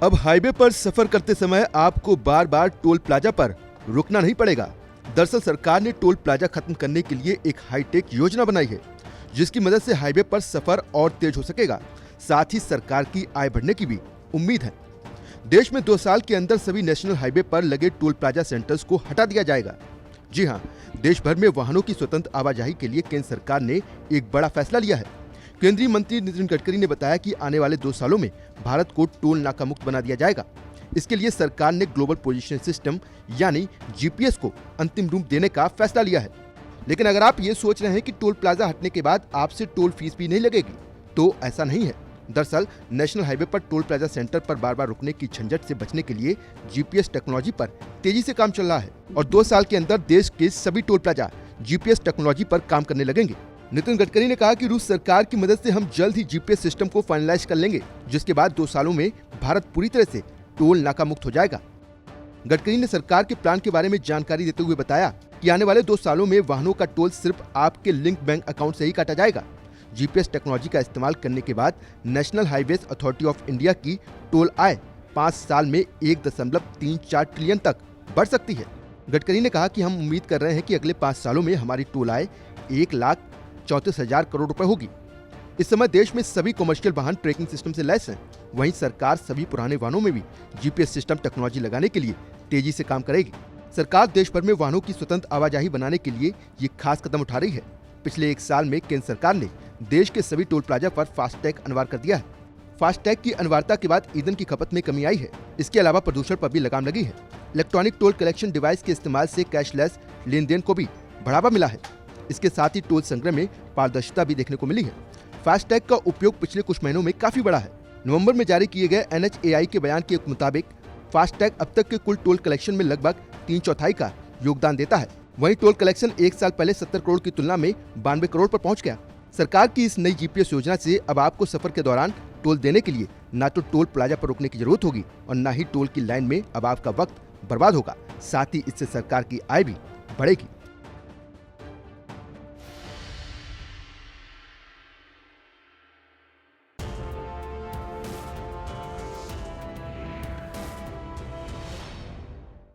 अब हाईवे पर सफर करते समय आपको बार बार टोल प्लाजा पर रुकना नहीं पड़ेगा। दरअसल सरकार ने टोल प्लाजा खत्म करने के लिए एक हाईटेक योजना बनाई है, जिसकी मदद से हाईवे पर सफर और तेज हो सकेगा। साथ ही सरकार की आय बढ़ने की भी उम्मीद है। देश में 2 साल के अंदर सभी नेशनल हाईवे पर लगे टोल प्लाजा सेंटर्स को हटा दिया जाएगा। जी हां, देश भर में वाहनों की स्वतंत्र आवाजाही के लिए केंद्र सरकार ने एक बड़ा फैसला लिया है। केंद्रीय मंत्री नितिन गडकरी ने बताया कि आने वाले 2 सालों में भारत को टोल नाका मुक्त बना दिया जाएगा। इसके लिए सरकार ने ग्लोबल पोजीशन सिस्टम यानी जीपीएस को अंतिम रूप देने का फैसला लिया है। लेकिन अगर आप ये सोच रहे हैं कि टोल प्लाजा हटने के बाद आपसे टोल फीस भी नहीं लगेगी, तो ऐसा नहीं है। दरअसल नेशनल हाईवे पर टोल प्लाजा सेंटर पर बार बार रुकने की झंझट से बचने के लिए जीपीएस टेक्नोलॉजी पर तेजी से काम चल रहा है और 2 साल के अंदर देश के सभी टोल प्लाजा जीपीएस टेक्नोलॉजी पर काम करने लगेंगे। नितिन गडकरी ने कहा कि रूस सरकार की मदद से हम जल्द ही जीपीएस सिस्टम को फाइनलाइज कर लेंगे, जिसके बाद 2 सालों में भारत पूरी तरह से टोल नाका मुक्त हो जाएगा। गडकरी ने सरकार के प्लान के बारे में जानकारी देते हुए बताया कि आने वाले 2 सालों में वाहनों का टोल सिर्फ आपके लिंक बैंक अकाउंट से ही काटा जाएगा। जीपीएस टेक्नोलॉजी का इस्तेमाल करने के बाद national highways authority of India की टोल आय 5 साल में 1.34 ट्रिलियन तक बढ़ सकती है। गडकरी ने कहा कि हम उम्मीद कर रहे हैं कि अगले 5 सालों में हमारी टोल आय 1,34,000 करोड़ रुपए होगी। इस समय देश में सभी कमर्शियल वाहन ट्रैकिंग सिस्टम से लैस हैं। वहीं सरकार सभी पुराने वाहनों में भी जीपीएस सिस्टम टेक्नोलॉजी लगाने के लिए तेजी से काम करेगी। सरकार देश भर में वाहनों की स्वतंत्र आवाजाही बनाने के लिए ये खास कदम उठा रही है। पिछले 1 साल में केंद्र सरकार ने देश के सभी टोल प्लाजा पर फास्टैग अनिवार्य कर दिया है। फास्टैग की अनिवार्यता के बाद ईंधन की खपत में कमी आई है। इसके अलावा प्रदूषण पर भी लगाम लगी है। इलेक्ट्रॉनिक टोल कलेक्शन डिवाइस के इस्तेमाल से कैशलेस लेन देन को भी बढ़ावा मिला है। इसके साथ ही टोल संग्रह में पारदर्शिता भी देखने को मिली है। फास्टैग का उपयोग पिछले कुछ महीनों में काफी बढ़ा है। नवंबर में जारी किए गए NHAI के बयान के मुताबिक फास्टैग अब तक के कुल टोल कलेक्शन में लगभग 3/4 का योगदान देता है। वहीं टोल कलेक्शन 1 साल पहले 70 करोड़ की तुलना में 92 करोड़ पर पहुंच गया। सरकार की इस नई जीपीएस योजना से अब आपको सफर के दौरान टोल देने के लिए न तो टोल प्लाजा पर रुकने की जरूरत होगी और न ही टोल की लाइन में अब आपका वक्त बर्बाद होगा। साथ ही इससे सरकार की आय भी बढ़ेगी।